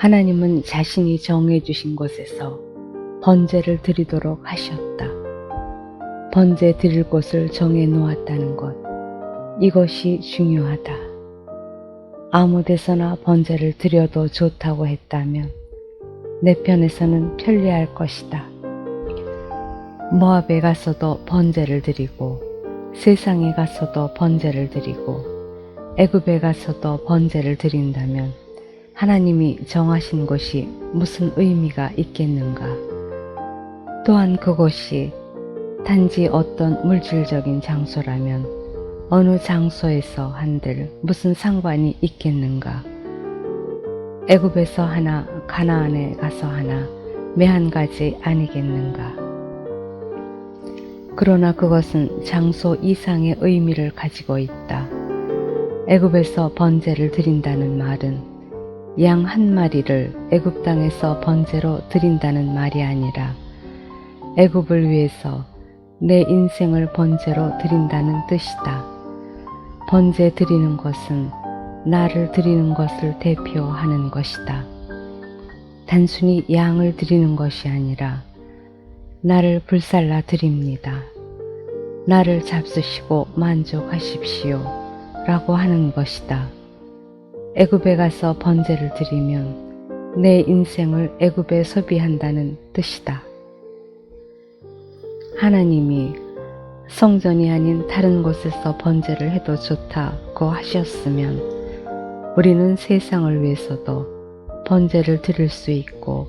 하나님은 자신이 정해주신 곳에서 번제를 드리도록 하셨다. 번제 드릴 곳을 정해 놓았다는 것, 이것이 중요하다. 아무 데서나 번제를 드려도 좋다고 했다면 내 편에서는 편리할 것이다. 모압에 가서도 번제를 드리고 세상에 가서도 번제를 드리고 애굽에 가서도 번제를 드린다면 하나님이 정하신 곳이 무슨 의미가 있겠는가? 또한 그곳이 단지 어떤 물질적인 장소라면 어느 장소에서 한들 무슨 상관이 있겠는가? 애굽에서 하나, 가나안에 가서 하나, 매한가지 아니겠는가? 그러나 그것은 장소 이상의 의미를 가지고 있다. 애굽에서 번제를 드린다는 말은 양 한 마리를 애굽 땅에서 번제로 드린다는 말이 아니라 애굽을 위해서 내 인생을 번제로 드린다는 뜻이다. 번제 드리는 것은 나를 드리는 것을 대표하는 것이다. 단순히 양을 드리는 것이 아니라 나를 불살라 드립니다. 나를 잡수시고 만족하십시오 라고 하는 것이다. 애굽에 가서 번제를 드리면 내 인생을 애굽에 소비한다는 뜻이다. 하나님이 성전이 아닌 다른 곳에서 번제를 해도 좋다고 하셨으면 우리는 세상을 위해서도 번제를 드릴 수 있고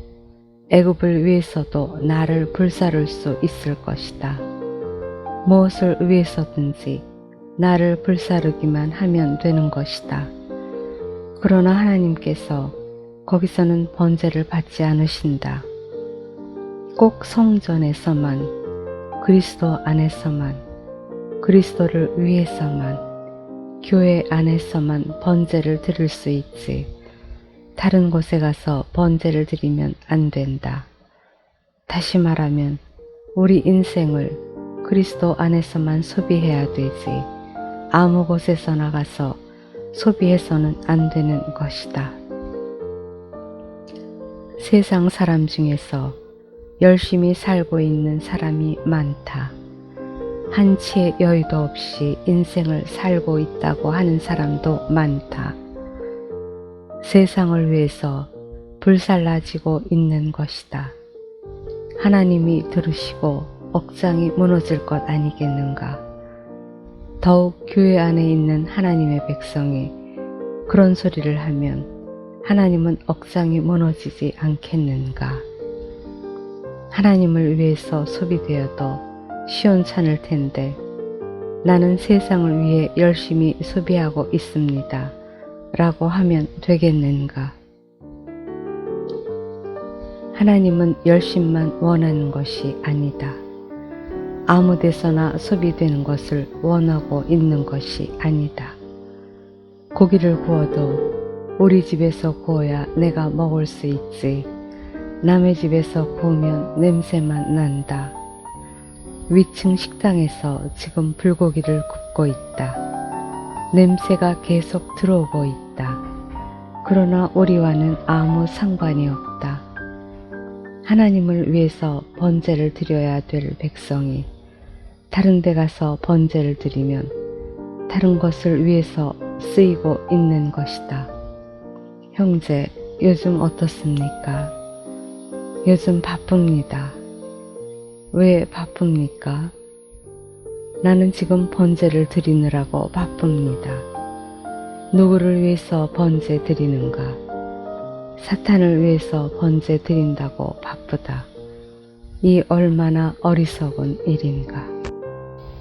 애굽을 위해서도 나를 불사를 수 있을 것이다. 무엇을 위해서든지 나를 불사르기만 하면 되는 것이다. 그러나 하나님께서 거기서는 번제를 받지 않으신다. 꼭 성전에서만, 그리스도 안에서만, 그리스도를 위해서만, 교회 안에서만 번제를 드릴 수 있지 다른 곳에 가서 번제를 드리면 안 된다. 다시 말하면 우리 인생을 그리스도 안에서만 소비해야 되지 아무 곳에서 나가서 소비해서는 안 되는 것이다. 세상 사람 중에서 열심히 살고 있는 사람이 많다. 한치의 여유도 없이 인생을 살고 있다고 하는 사람도 많다. 세상을 위해서 불살라지고 있는 것이다. 하나님이 들으시고 억장이 무너질 것 아니겠는가? 더욱 교회 안에 있는 하나님의 백성이 그런 소리를 하면 하나님은 억장이 무너지지 않겠는가? 하나님을 위해서 소비되어도 시원찮을 텐데 나는 세상을 위해 열심히 소비하고 있습니다. 라고 하면 되겠는가? 하나님은 열심만 원하는 것이 아니다. 아무 데서나 소비되는 것을 원하고 있는 것이 아니다. 고기를 구워도 우리 집에서 구워야 내가 먹을 수 있지 남의 집에서 구우면 냄새만 난다. 위층 식당에서 지금 불고기를 굽고 있다. 냄새가 계속 들어오고 있다. 그러나 우리와는 아무 상관이 없다. 하나님을 위해서 번제를 드려야 될 백성이 다른 데 가서 번제를 드리면 다른 것을 위해서 쓰이고 있는 것이다. 형제, 요즘 어떻습니까? 요즘 바쁩니다. 왜 바쁩니까? 나는 지금 번제를 드리느라고 바쁩니다. 누구를 위해서 번제 드리는가? 사탄을 위해서 번제 드린다고 바쁘다. 이 얼마나 어리석은 일인가.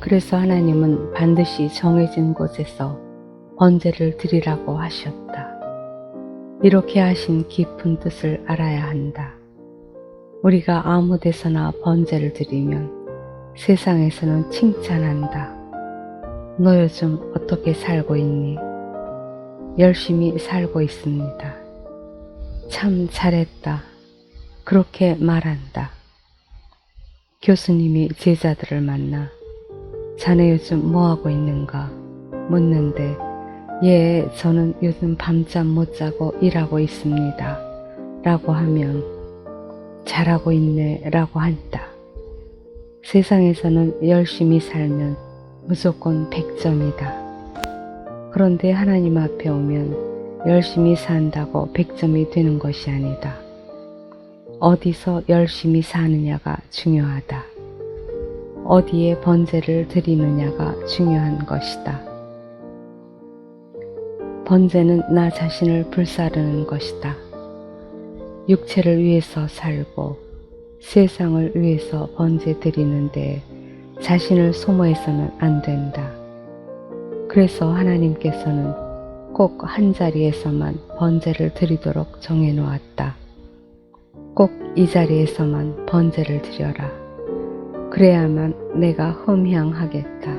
그래서 하나님은 반드시 정해진 곳에서 번제를 드리라고 하셨다. 이렇게 하신 깊은 뜻을 알아야 한다. 우리가 아무 데서나 번제를 드리면 세상에서는 칭찬한다. 너 요즘 어떻게 살고 있니? 열심히 살고 있습니다. 참 잘했다. 그렇게 말한다. 교수님이 제자들을 만나 자네 요즘 뭐하고 있는가 묻는데 예, 저는 요즘 밤잠 못 자고 일하고 있습니다 라고 하면 잘하고 있네 라고 한다. 세상에서는 열심히 살면 무조건 100점이다. 그런데 하나님 앞에 오면 열심히 산다고 100점이 되는 것이 아니다. 어디서 열심히 사느냐가 중요하다. 어디에 번제를 드리느냐가 중요한 것이다. 번제는 나 자신을 불사르는 것이다. 육체를 위해서 살고 세상을 위해서 번제 드리는데 자신을 소모해서는 안 된다. 그래서 하나님께서는 꼭 한 자리에서만 번제를 드리도록 정해 놓았다. 꼭 이 자리에서만 번제를 드려라. 그래야만 내가 흠향하겠다.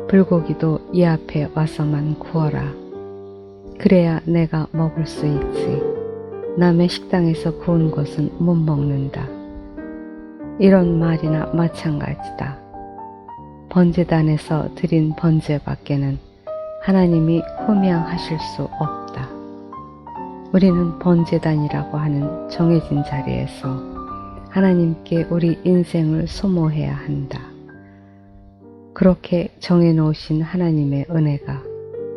불고기도 이 앞에 와서만 구워라. 그래야 내가 먹을 수 있지. 남의 식당에서 구운 것은 못 먹는다. 이런 말이나 마찬가지다. 번제단에서 드린 번제밖에는 하나님이 흠향하실 수 없다. 우리는 번제단이라고 하는 정해진 자리에서 하나님께 우리 인생을 소모해야 한다. 그렇게 정해놓으신 하나님의 은혜가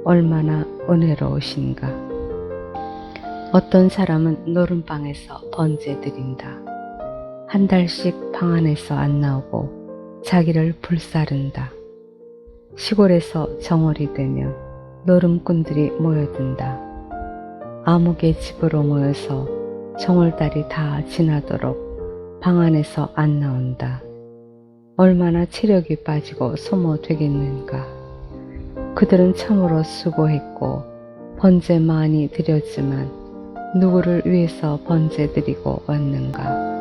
얼마나 은혜로우신가. 어떤 사람은 노름방에서 번제 드린다. 한 달씩 방 안에서 안 나오고 자기를 불사른다. 시골에서 정월이 되면 노름꾼들이 모여든다. 아무개 집으로 모여서 정월달이 다 지나도록 방 안에서 안 나온다. 얼마나 체력이 빠지고 소모되겠는가. 그들은 참으로 수고했고 번제 많이 드렸지만 누구를 위해서 번제 드리고 왔는가.